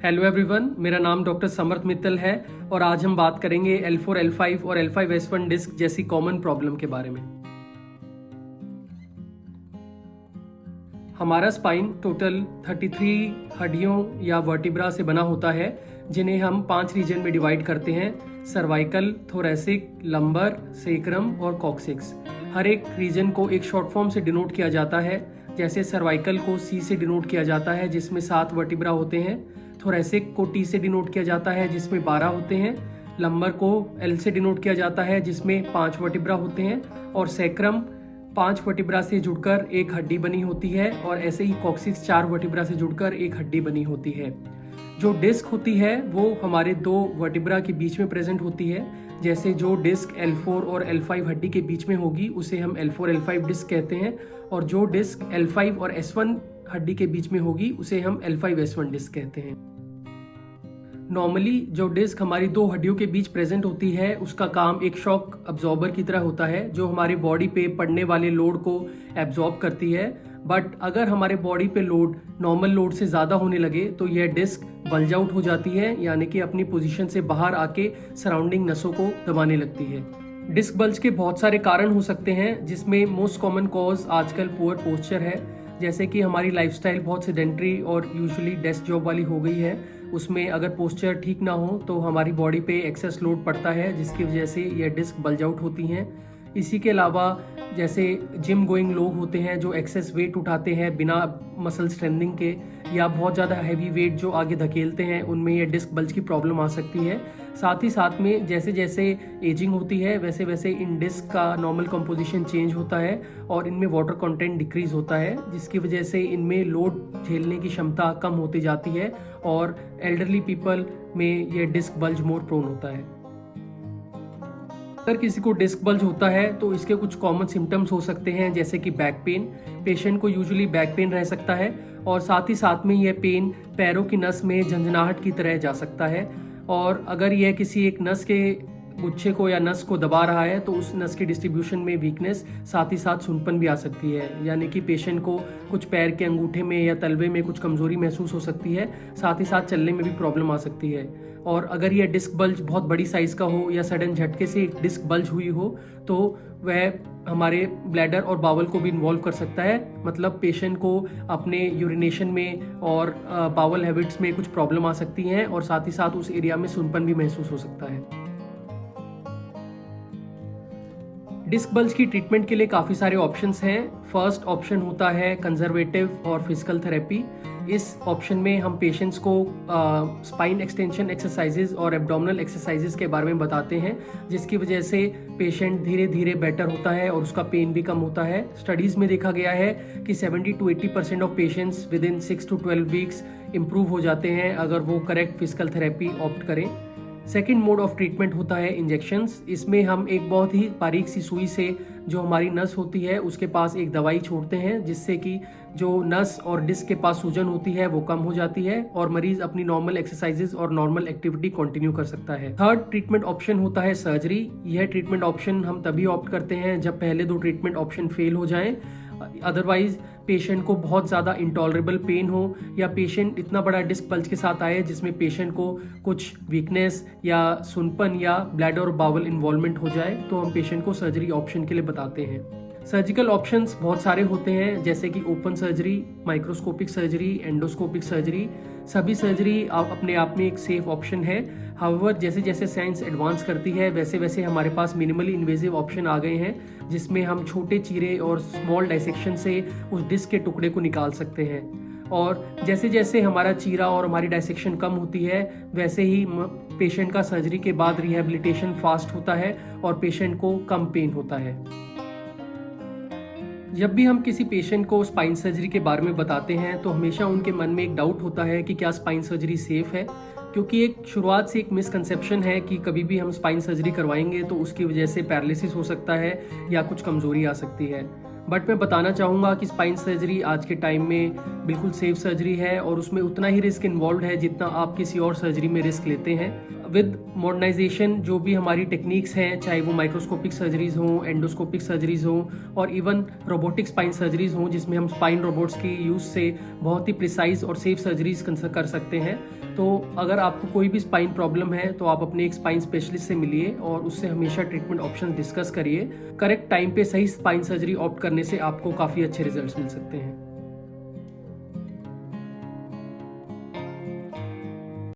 Hello everyone, मेरा नाम doctor समर्थ मित्तल है और आज हम बात करेंगे L4, L5 और L5S1 डिस्क जैसी कॉमन प्रॉब्लम के बारे में। हमारा स्पाइन टोटल 33 हड्डियों या वर्टिब्रा से बना होता है, जिन्हें हम 5 रीजन में डिवाइड करते हैं: सर्वाइकल, थोरैसिक, लंबर, सेक्रम और कॉक्सिक्स। हर एक रीजन को एक शॉर्ट फॉर्म से डिनोट किया जाता है। जैसे सर्वाइकल को C से डिनोट किया जाता है, जिसमें 7 वर्टिब्रा होते हैं। थोरैसिक को T से डिनोट किया जाता है, जिसमें 12 होते हैं। लंबर को L से डिनोट किया जाता है, जिसमें 5 वर्टिब्रा होते हैं। और सेक्रम 5 वर्टिब्रा से जुड़कर एक हड्डी बनी होती है, और ऐसे ही कॉक्सिक्स 4 वर्टिब्रा से जुड़कर एक हड्डी बनी होती है। जो डिस्क होती है वो हमारे 2 वर्टिब्रा के बीच में प्रेजेंट होती है। जैसे जो डिस्क L4 और L5 हड्डी के बीच में होगी उसे हम L4, L5 डिस्क कहते हैं, और जो डिस्क L5 और S1 हड्डी के बीच में होगी उसे हम L5S1 डिस्क कहते हैं। नॉर्मली जो डिस्क हमारी 2 हड्डियों के बीच प्रेजेंट होती है उसका काम एक शॉक अब्जॉर्बर की तरह होता है, जो हमारी बॉडी पे पड़ने वाले लोड को एब्जॉर्ब करती है। बट अगर हमारे बॉडी पे लोड नॉर्मल लोड से ज़्यादा होने लगे तो यह डिस्क बल्ज आउट हो जाती है, यानी कि अपनी पोजीशन से बाहर आके सराउंडिंग नसों को दबाने लगती है। डिस्क बल्ज के बहुत सारे कारण हो सकते हैं, जिसमें मोस्ट कॉमन कॉज आजकल पुअर पोस्चर है। जैसे कि हमारी लाइफस्टाइल बहुत सेडेंट्री और यूजुअली डेस्क जॉब वाली हो गई है। उसमें अगर पोस्चर ठीक ना हो तो हमारी बॉडी पे एक्सेस लोड पड़ता है, जिसकी वजह से ये डिस्क बल्ज आउट होती हैं। इसी के अलावा जैसे जिम गोइंग लोग होते हैं जो एक्सेस वेट उठाते हैं बिना मसल स्ट्रेंथनिंग के, या बहुत ज़्यादा हैवी वेट जो आगे धकेलते हैं, उनमें ये डिस्क बल्ज की प्रॉब्लम आ सकती है। साथ ही साथ में जैसे जैसे एजिंग होती है वैसे वैसे इन डिस्क का नॉर्मल कंपोजिशन चेंज होता है और इनमें वाटर कंटेंट डिक्रीज होता है, जिसकी वजह से इनमें लोड झेलने की क्षमता कम होती जाती है और एल्डरली पीपल में ये डिस्क बल्ज मोर प्रोन होता है। अगर किसी को डिस्क बल्ज होता है तो इसके कुछ कॉमन सिम्टम्स हो सकते हैं, जैसे कि बैक पेन। पेशेंट को यूजुअली बैक पेन रह सकता है और साथ ही साथ में यह पेन पैरों की नस में झंझनाहट की तरह जा सकता है। और अगर यह किसी एक नस के गुच्छे को या नस को दबा रहा है तो उस नस की डिस्ट्रीब्यूशन में वीकनेस, साथ ही साथ सुनपन भी आ सकती है, यानी कि पेशेंट को कुछ पैर के अंगूठे में या तलवे में कुछ कमजोरी महसूस हो सकती है। साथ ही साथ चलने में भी प्रॉब्लम आ सकती है। और अगर यह डिस्क बल्ज बहुत बड़ी साइज का हो या सडन झटके से एक डिस्क बल्ज हुई हो तो वह हमारे ब्लैडर और बावल को भी इन्वॉल्व कर सकता है। मतलब पेशेंट को अपने यूरिनेशन में और बावल हैबिट्स में कुछ प्रॉब्लम आ सकती हैं, और साथ ही साथ उस एरिया में सुनपन भी महसूस हो सकता है। डिस्क बल्ज की ट्रीटमेंट के लिए काफ़ी सारे ऑप्शंस हैं। फर्स्ट ऑप्शन होता है कंजर्वेटिव और फिजिकल थेरेपी। इस ऑप्शन में हम पेशेंट्स को स्पाइन एक्सटेंशन एक्सरसाइजेज और एब्डोमिनल एक्सरसाइजेज के बारे में बताते हैं, जिसकी वजह से पेशेंट धीरे धीरे बेटर होता है और उसका पेन भी कम होता है। स्टडीज़ में देखा गया है कि 70 to 80% of patients with in 6 to 12 weeks improve हो जाते हैं अगर वो करेक्ट फिजिकल थेरेपी ऑप्ट करें। सेकेंड मोड ऑफ ट्रीटमेंट होता है इंजेक्शंस। इसमें हम एक बहुत ही बारीक सी सुई से जो हमारी नस होती है उसके पास एक दवाई छोड़ते हैं, जिससे कि जो नस और डिस्क के पास सूजन होती है वो कम हो जाती है और मरीज अपनी नॉर्मल एक्सरसाइजेज और नॉर्मल एक्टिविटी कंटिन्यू कर सकता है। थर्ड ट्रीटमेंट ऑप्शन होता है सर्जरी। यह ट्रीटमेंट ऑप्शन हम तभी ऑप्ट करते हैं जब पहले 2 ट्रीटमेंट ऑप्शन फेल हो जाएं। अदरवाइज पेशेंट को बहुत ज़्यादा इंटॉलरेबल पेन हो या पेशेंट इतना बड़ा डिस्क बल्ज के साथ आए जिसमें पेशेंट को कुछ वीकनेस या सुनपन या ब्लैडर और बावल इन्वॉल्वमेंट हो जाए, तो हम पेशेंट को सर्जरी ऑप्शन के लिए बताते हैं। सर्जिकल ऑप्शंस बहुत सारे होते हैं, जैसे कि open surgery, microscopic surgery, endoscopic surgery. सभी सर्जरी अपने आप में एक सेफ ऑप्शन है। हाउएवर जैसे जैसे साइंस एडवांस करती है वैसे वैसे हमारे पास मिनिमली इन्वेजिव ऑप्शन आ गए हैं, जिसमें हम छोटे चीरे और स्मॉल डाइसेक्शन से उस डिस्क के टुकड़े को निकाल सकते हैं। और जैसे जैसे हमारा चीरा और हमारी डाइसेक्शन कम होती है वैसे ही पेशेंट का सर्जरी के बाद रिहेबिलिटेशन फास्ट होता है और पेशेंट को कम पेन होता है। जब भी हम किसी पेशेंट को स्पाइन सर्जरी के बारे में बताते हैं तो हमेशा उनके मन में एक डाउट होता है कि क्या स्पाइन सर्जरी सेफ है, क्योंकि एक शुरुआत से एक मिसकंसेप्शन है कि कभी भी हम स्पाइन सर्जरी करवाएंगे तो उसकी वजह से पैरालिसिस हो सकता है या कुछ कमजोरी आ सकती है। बट मैं बताना चाहूँगा कि स्पाइन सर्जरी आज के टाइम में बिल्कुल सेफ सर्जरी है और उसमें उतना ही रिस्क इन्वॉल्व है जितना आप किसी और सर्जरी में रिस्क लेते हैं। विद मॉडर्नाइजेशन जो भी हमारी टेक्निक्स हैं, चाहे वो माइक्रोस्कोपिक सर्जरीज हों, एंडोस्कोपिक सर्जरीज हों और इवन रोबोटिक स्पाइन सर्जरीज हों, जिसमें हम स्पाइन रोबोट्स की यूज़ से बहुत ही प्रिसाइज और सेफ सर्जरीज कर सकते हैं। तो अगर आपको कोई भी स्पाइन प्रॉब्लम है तो आप अपने एक स्पाइन स्पेशलिस्ट से मिलिए और उससे हमेशा ट्रीटमेंट ऑप्शन डिस्कस करिए। करेक्ट टाइम पे सही स्पाइन सर्जरी ऑप्ट करने से आपको काफ़ी अच्छे रिजल्ट्स मिल सकते हैं।